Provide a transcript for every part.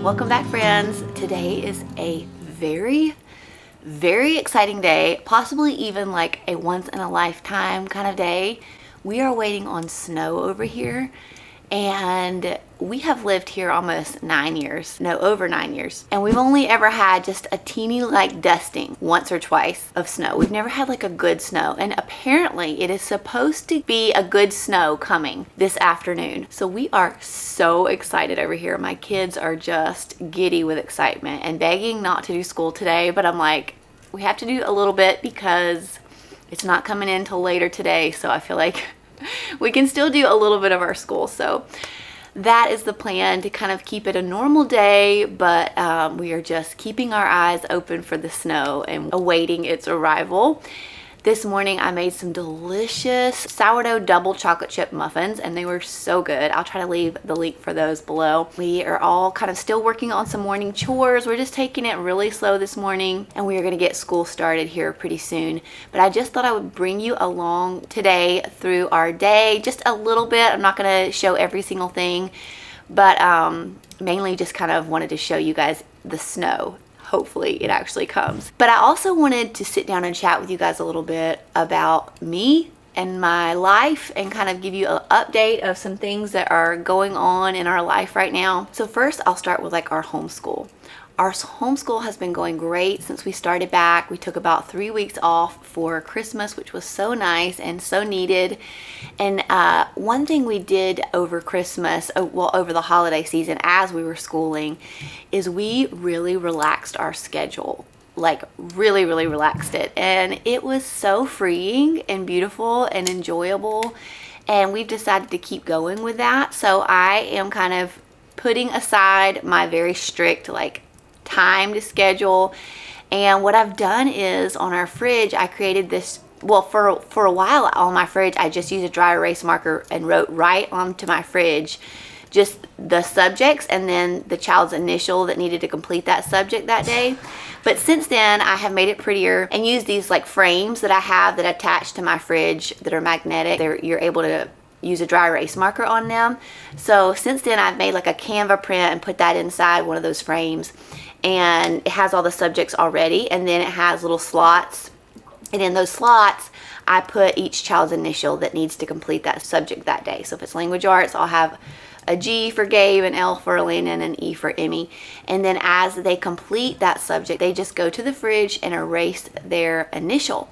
Welcome back, friends. Today is a very exciting day, possibly even like a once in a lifetime kind of day. We are waiting on snow over here, and we have lived here almost 9 years, no, over 9 years, and we've only ever had just a teeny like dusting once or twice of snow. We've never had like a good snow, and apparently it is supposed to be a good snow coming this afternoon. So we are so excited over here. My kids are just giddy with excitement and begging not to do school today, but I'm like, we have to do a little bit because it's not coming in till later today, so I feel like we can still do a little bit of our school. So that is the plan, to kind of keep it a normal day, but we are just keeping our eyes open for the snow and awaiting its arrival. This morning I made some delicious sourdough double chocolate chip muffins, and they were so good. I'll try to leave the link for those below. We are all kind of still working on some morning chores. We're just taking it really slow this morning, and we are going to get school started here pretty soon. But I just thought I would bring you along today through our day just a little bit. I'm not going to show every single thing, but mainly just kind of wanted to show you guys the snow. Hopefully it actually comes. But I also wanted to sit down and chat with you guys a little bit about me and my life, and kind of give you an update of some things that are going on in our life right now. So first I'll start with like our homeschool. Our homeschool has been going great since we started back. We took about 3 weeks off for Christmas, which was so nice and so needed. And one thing we did over Christmas, well, over the holiday season as we were schooling, is we really relaxed our schedule. Like really relaxed it. And it was so freeing and beautiful and enjoyable. And we've decided to keep going with that. So I am kind of putting aside my very strict like time to schedule, and what I've done is on our fridge I created this, well, for a while on my fridge I just used a dry erase marker and wrote right onto my fridge just the subjects and then the child's initial that needed to complete that subject that day. But since then I have made it prettier and used these like frames that I have that attach to my fridge that are magnetic. You're able to use a dry erase marker on them. So since then I've made like a Canva print and put that inside one of those frames, and it has all the subjects already, and then it has little slots, and in those slots I put each child's initial that needs to complete that subject that day. So if it's language arts, I'll have a G for Gabe, an L for Landon, and an E for Emmy. And then as they complete that subject, they just go to the fridge and erase their initial.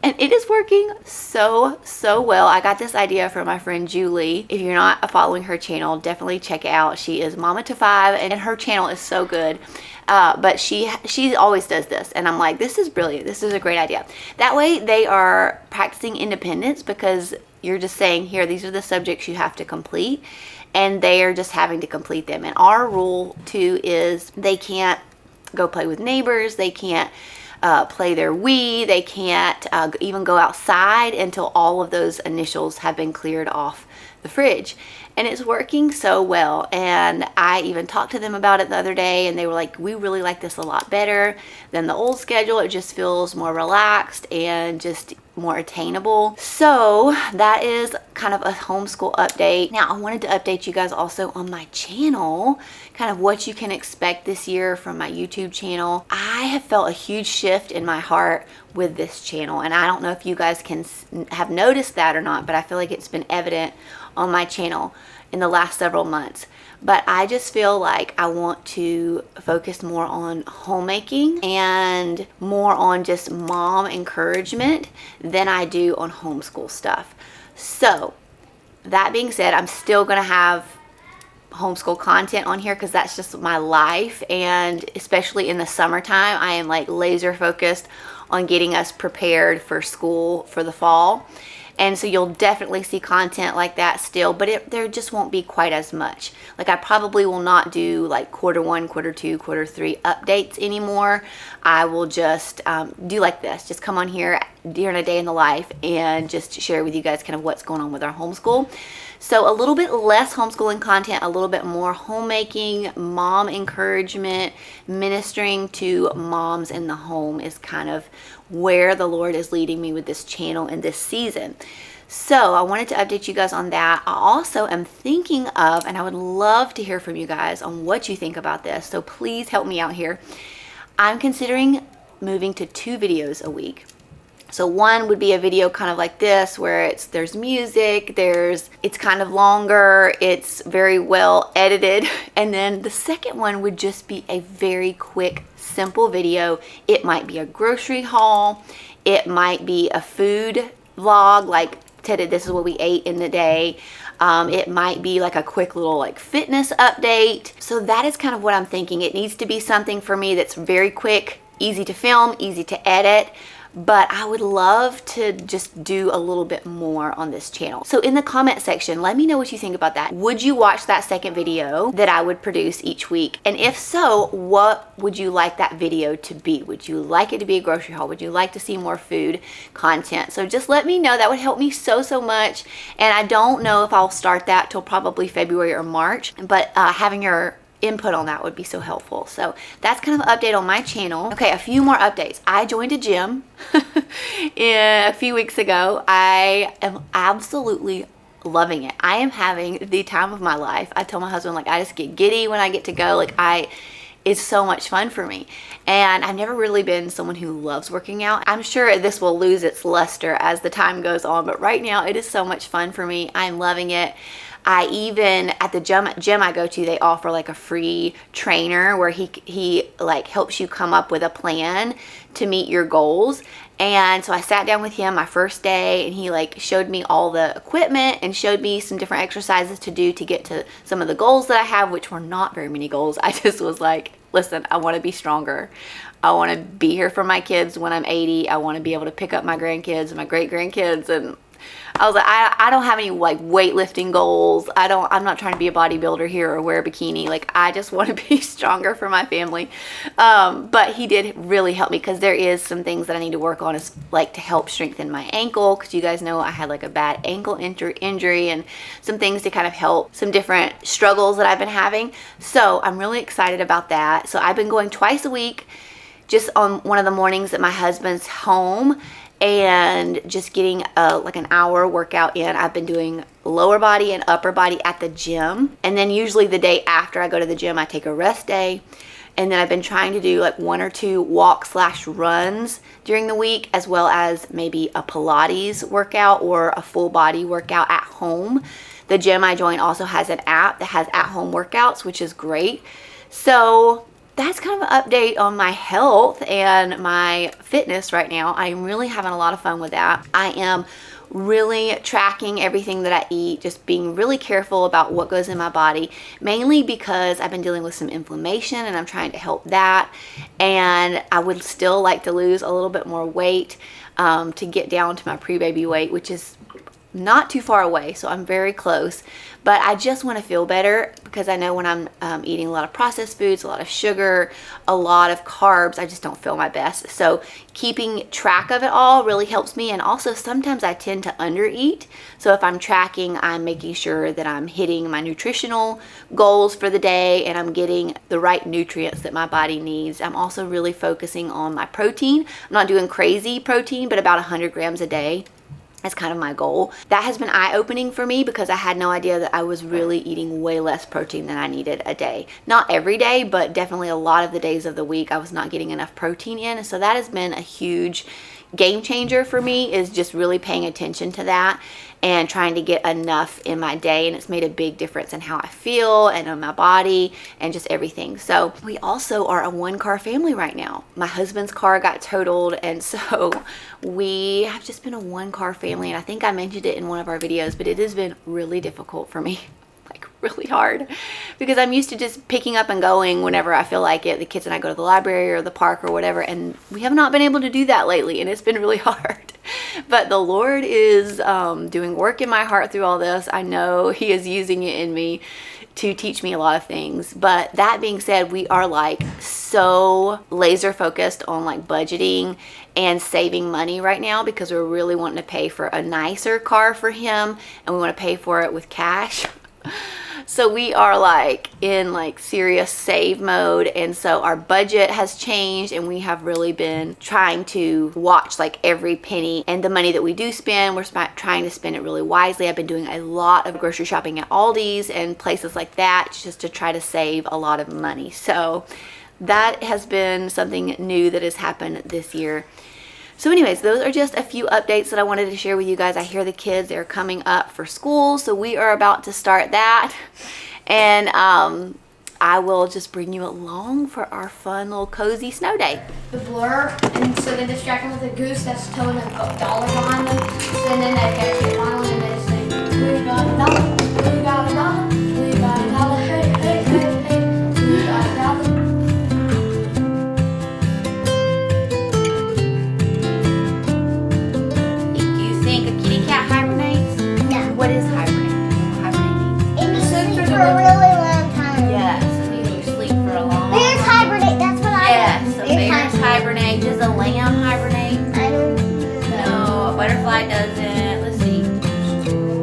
And it is working so well. I got this idea from my friend Julie. If you're not following her channel, definitely check it out. She is Mama to 5, and her channel is so good. But she always does this, and I'm like, this is brilliant. This is a great idea. That way they are practicing independence, because you're just saying, here, these are the subjects you have to complete, and they are just having to complete them. And our rule too is they can't go play with neighbors. They can't play their Wii. They can't even go outside until all of those initials have been cleared off the fridge. And it's working so well. And I even talked to them about it the other day, and they were like, we really like this a lot better than the old schedule. It just feels more relaxed and just more attainable. So that is kind of a homeschool update. Now I wanted to update you guys also on my channel, kind of what you can expect this year from my YouTube channel. I have felt a huge shift in my heart with this channel, and I don't know if you guys can have noticed that or not, but I feel like it's been evident on my channel in the last several months. But I just feel like I want to focus more on homemaking and more on just mom encouragement than I do on homeschool stuff. So that being said, I'm still gonna have homeschool content on here because that's just my life, and especially in the summertime I am like laser focused on getting us prepared for school for the fall. And so you'll definitely see content like that still, but there just won't be quite as much. Like I probably will not do like Q1, Q2, Q3 updates anymore. I will just do like this, just come on here during a day in the life and just share with you guys kind of what's going on with our homeschool. So a little bit less homeschooling content, a little bit more homemaking, mom encouragement, ministering to moms in the home is kind of where the Lord is leading me with this channel in this season. So I wanted to update you guys on that. I also am thinking of, and I would love to hear from you guys on what you think about this, so please help me out here. I'm considering moving to 2 videos a week. So one would be a video kind of like this, where there's music, it's kind of longer, it's very well edited. And then the second one would just be a very quick, simple video. It might be a grocery haul, it might be a food vlog, like today, this is what we ate in the day. It might be like a quick little like fitness update. So that is kind of what I'm thinking. It needs to be something for me that's very quick, easy to film, easy to edit. But I would love to just do a little bit more on this channel. So in the comment section, let me know what you think about that. Would you watch that second video that I would produce each week? And if so, what would you like that video to be? Would you like it to be a grocery haul? Would you like to see more food content? So just let me know. That would help me so much. And I don't know if I'll start that till probably February or March, but having your input on that would be so helpful. So that's kind of an update on my channel. Okay, a few more updates. I joined a gym a few weeks ago. I am absolutely loving it. I am having the time of my life. I tell my husband, like, I just get giddy when I get to go. Like, it's so much fun for me. And I've never really been someone who loves working out. I'm sure this will lose its luster as the time goes on, but right now it is so much fun for me. I'm loving it. I even, at the gym I go to, they offer like a free trainer where he like helps you come up with a plan to meet your goals. And so I sat down with him my first day, and he like showed me all the equipment and showed me some different exercises to do to get to some of the goals that I have, which were not very many goals. I just was like, listen, I want to be stronger. I want to be here for my kids when I'm 80. I want to be able to pick up my grandkids and my great grandkids. And I was like, I don't have any like weightlifting goals. I'm not trying to be a bodybuilder here or wear a bikini. Like, I just want to be stronger for my family. But he did really help me, because there is some things that I need to work on, is like to help strengthen my ankle, because you guys know I had like a bad ankle injury, and some things to kind of help some different struggles that I've been having. So I'm really excited about that. So I've been going twice a week, just on one of the mornings that my husband's home, and just getting like an hour workout in. I've been doing lower body and upper body at the gym, and then usually the day after I go to the gym, I take a rest day. And then I've been trying to do like 1 or 2 walk/runs during the week, as well as maybe a Pilates workout or a full body workout at home. The gym I join also has an app that has at-home workouts, which is great. So that's kind of an update on my health and my fitness right now. I'm really having a lot of fun with that. I am really tracking everything that I eat, just being really careful about what goes in my body, mainly because I've been dealing with some inflammation and I'm trying to help that. And I would still like to lose a little bit more weight to get down to my pre-baby weight, which is not too far away, so I'm very close. But I just want to feel better, because I know when I'm eating a lot of processed foods, a lot of sugar, a lot of carbs, I just don't feel my best. So keeping track of it all really helps me. And also sometimes I tend to undereat, so if I'm tracking, I'm making sure that I'm hitting my nutritional goals for the day and I'm getting the right nutrients that my body needs. I'm also really focusing on my protein. I'm not doing crazy protein, but about 100 grams a day. That's kind of my goal. That has been eye-opening for me, because I had no idea that I was really eating way less protein than I needed a day. Not every day, but definitely a lot of the days of the week I was not getting enough protein in. And so that has been a huge game changer for me, is just really paying attention to that and trying to get enough in my day. And it's made a big difference in how I feel and in my body and just everything. So we also are a 1-car family right now. My husband's car got totaled, and so we have just been a 1-car family. And I think I mentioned it in one of our videos, but it has been really difficult for me. Like, really hard, because I'm used to just picking up and going whenever I feel like it. The kids and I go to the library or the park or whatever, and we have not been able to do that lately, and it's been really hard. But the Lord is doing work in my heart through all this. I know He is using it in me to teach me a lot of things. But that being said, we are like so laser focused on like budgeting and saving money right now, because we're really wanting to pay for a nicer car for him, and we want to pay for it with cash. So we are like in like serious save mode, and so our budget has changed, and we have really been trying to watch like every penny, and the money that we do spend, we're trying to spend it really wisely. I've been doing a lot of grocery shopping at Aldi's and places like that just to try to save a lot of money. So that has been something new that has happened this year. So anyways, those are just a few updates that I wanted to share with you guys. I hear the kids, they're coming up for school, so we are about to start that. And I will just bring you along for our fun little cozy snow day. The blur, and so they distract them with a goose that's towing a dollar behind them. So then they catch it finally and they say, we got a dollar, we got a dollar, we got a dollar, hey, hey, hey, hey, we got a dollar. What is hibernate? Hibernate means? It means sleep for a really long time. Yes, it means you sleep for a long Bears time. hibernate, that's what I know. Yes, so bears hibernate. Does a lamb hibernate? I don't know. No, a butterfly doesn't. Let's see.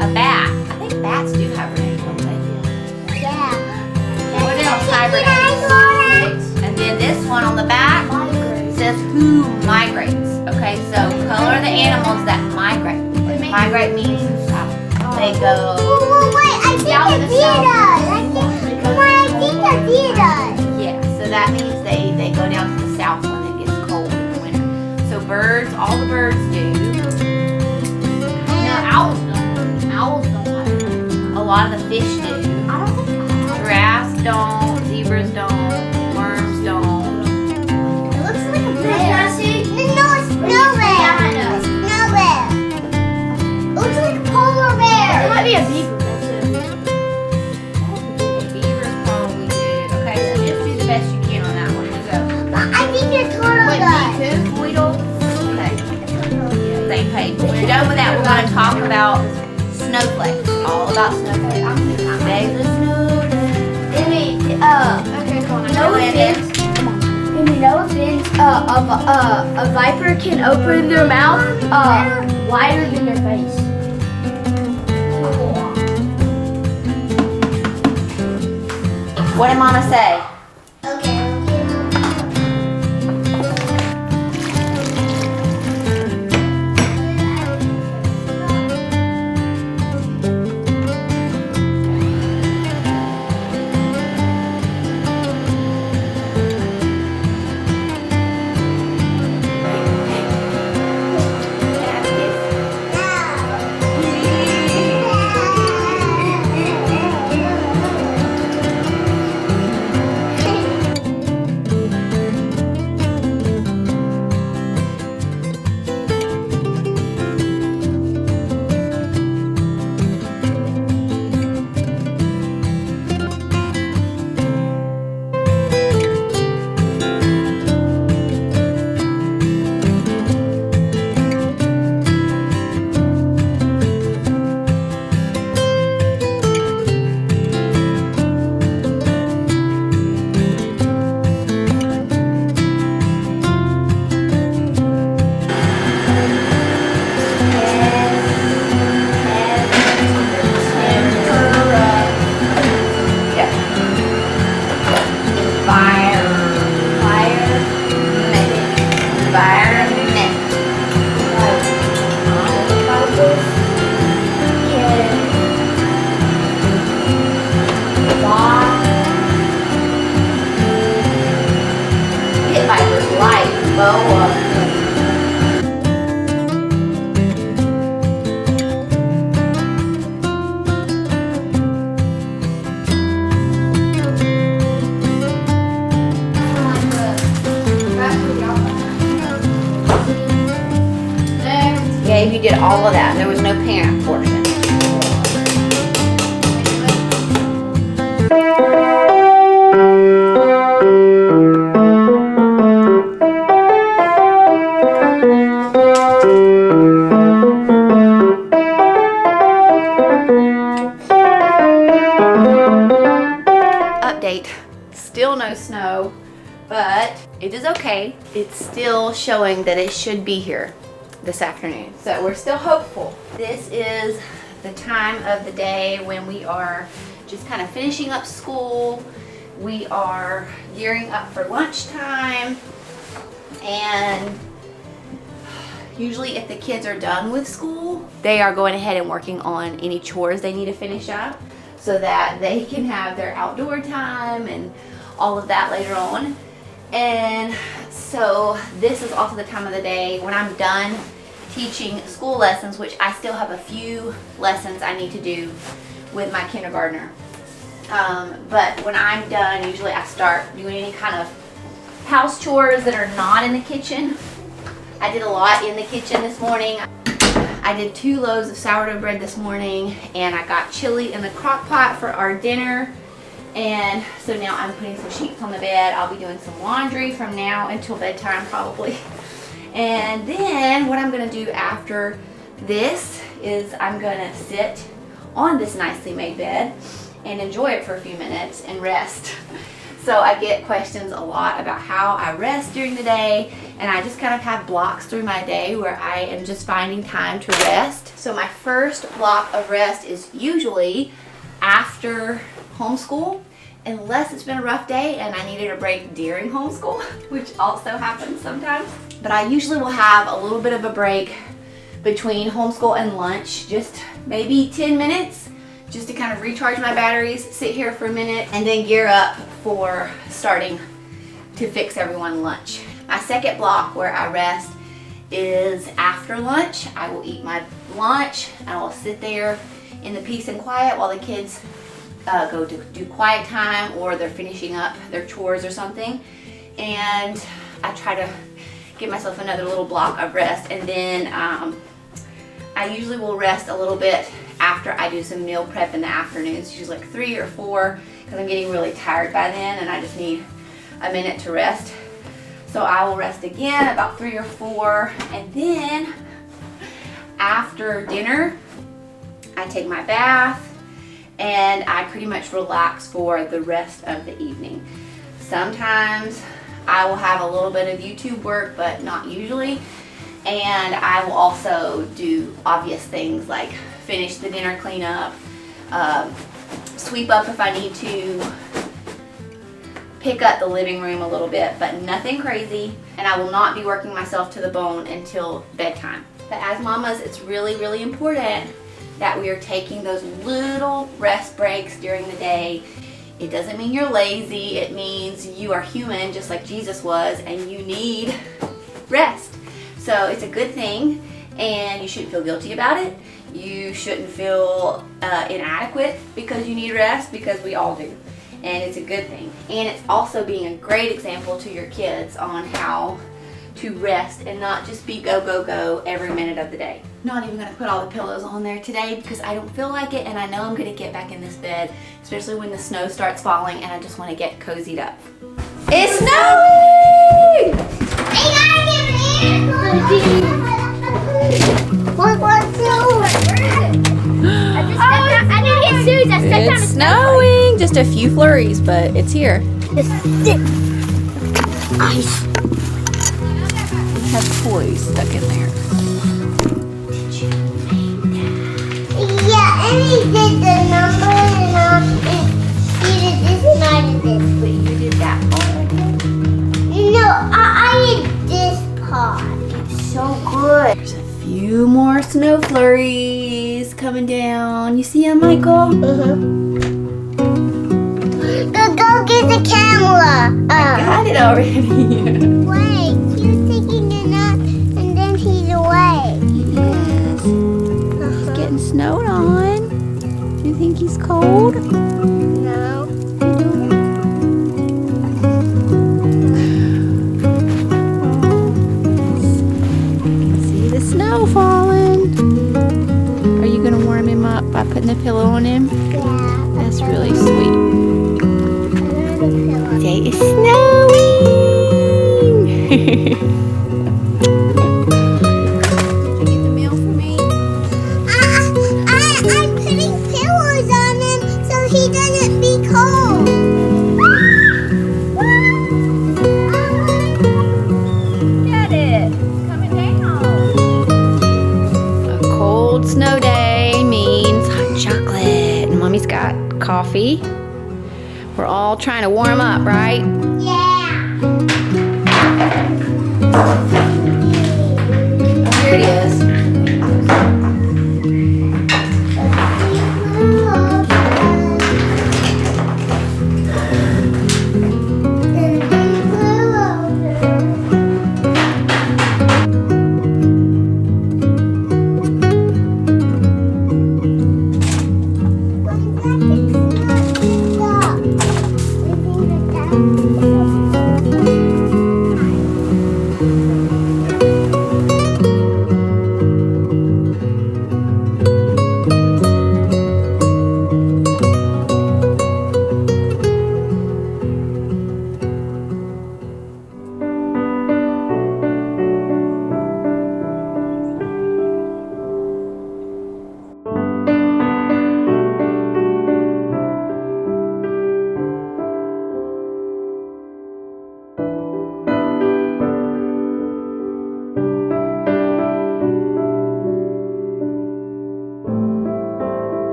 A bat. I think bats do hibernate, don't they? Yeah. What else hibernates? And then this one on the back says who migrates. Okay, so color the animals that migrate. Migrate means they go. Wait, I think a deer does. Come on, I think a deer does. Yeah, so that means they go down to the south when it gets cold in the winter. So birds, all the birds do. No, owls don't. Owls don't hibernate. A lot of the fish do. I don't think Giraffes don't, zebras don't, worms don't. it looks like a bear. No, it's snow bear. Yeah, I know. Snow bear. It looks like a polar It bear. might be a beaver. That's it. Beavers probably do. Okay, so just do the best you can on that one. I think a turtle does. Wait, Tweedle. Okay. Same page. When we're done with that, we're going to talk about snowflakes. All about snowflakes. Today's a snow day. Okay, come on. No offense. No offense, a viper can open their mouth wider than their face. What did Mama say? Okay. Gabe, you did all of that. There was no parent portion. Update. Still no snow, but it is okay. It's still showing that it should be here this afternoon. So we're still hopeful. This is the time of the day when we are just kind of finishing up school. We are gearing up for lunchtime, and usually if the kids are done with school, they are going ahead and working on any chores they need to finish up so that they can have their outdoor time and all of that later on. And so this is also the time of the day when I'm done teaching school lessons, which I still have a few lessons I need to do with my kindergartner. But when I'm done, usually I start doing any kind of house chores that are not in the kitchen. I did a lot in the kitchen this morning. I did 2 loaves of sourdough bread this morning, and I got chili in the crock pot for our dinner. And so now I'm putting some sheets on the bed. I'll be doing some laundry from now until bedtime probably. And then what I'm gonna do after this is I'm gonna sit on this nicely made bed and enjoy it for a few minutes and rest. So I get questions a lot about how I rest during the day, and I just kind of have blocks through my day where I am just finding time to rest. So my first block of rest is usually after homeschool, unless it's been a rough day and I needed a break during homeschool, which also happens sometimes. But I usually will have a little bit of a break between homeschool and lunch, just maybe 10 minutes, just to kind of recharge my batteries, sit here for a minute, and then gear up for starting to fix everyone lunch. My second block where I rest is after lunch. I will eat my lunch and I will sit there in the peace and quiet while the kids go to do quiet time or they're finishing up their chores or something. And I try to give myself another little block of rest, and then I usually will rest a little bit after I do some meal prep in the afternoons, usually like 3 or 4, because I'm getting really tired by then and I just need a minute to rest. So I will rest again about 3 or 4, and then after dinner I take my bath and I pretty much relax for the rest of the evening. Sometimes I will have a little bit of YouTube work, but not usually. And I will also do obvious things like finish the dinner cleanup, sweep up if I need to, pick up the living room a little bit, but nothing crazy. And I will not be working myself to the bone until bedtime. But as mamas, it's really, really important that we are taking those little rest breaks during the day. It doesn't mean you're lazy. It means you are human just like Jesus was, and you need rest. So it's a good thing, and you shouldn't feel guilty about it. You shouldn't feel inadequate because you need rest, because we all do. And it's a good thing. And it's also being a great example to your kids on how to rest and not just be go, go, go every minute of the day. Not even gonna put all the pillows on there today because I don't feel like it, and I know I'm gonna get back in this bed, especially when the snow starts falling, and I just wanna get cozied up. It's snowing! It's snowing! Just a few flurries, but it's here. Ice. We have toys stuck in there. Yeah, and he did the number and he did this and I did this. But you did that part. No, I did this part. It's so good. There's a few more snow flurries coming down. You see them, Michael? Go get the camera. Got it already. Wait, he was taking a nap and then he's away. He's getting snowed on. Do you think he's cold? No. See the snow falling. Are you gonna warm him up by putting the pillow on him? Yeah. That's really sweet. Another pillow. Today is snowing. Did you get the meal for me? I'm putting pillows on him so he doesn't be cold. Get it. It's coming down. A cold snow day means coffee. We're all trying to warm up, right? Yeah. Oh, here it is.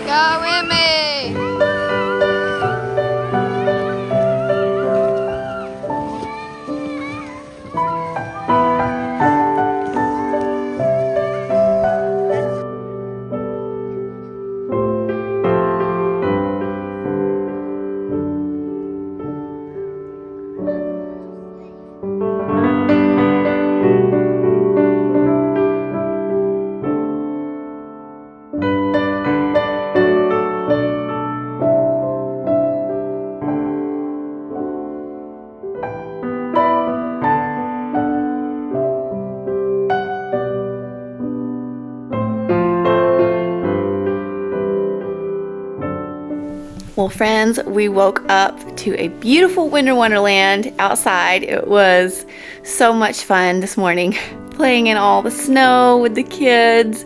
Go with me. Well, friends, we woke up to a beautiful winter wonderland outside. It was so much fun this morning, playing in all the snow with the kids.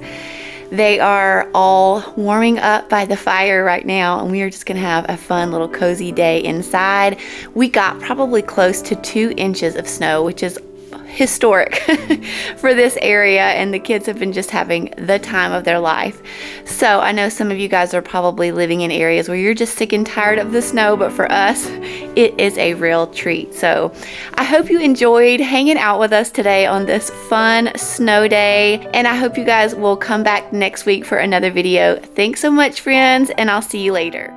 They are all warming up by the fire right now, and we are just gonna have a fun little cozy day inside. We got probably close to 2 inches of snow, which is historic for this area, and the kids have been just having the time of their life. So I know some of you guys are probably living in areas where you're just sick and tired of the snow, but for us, it is a real treat. So I hope you enjoyed hanging out with us today on this fun snow day, and I hope you guys will come back next week for another video. Thanks so much, friends, and I'll see you later.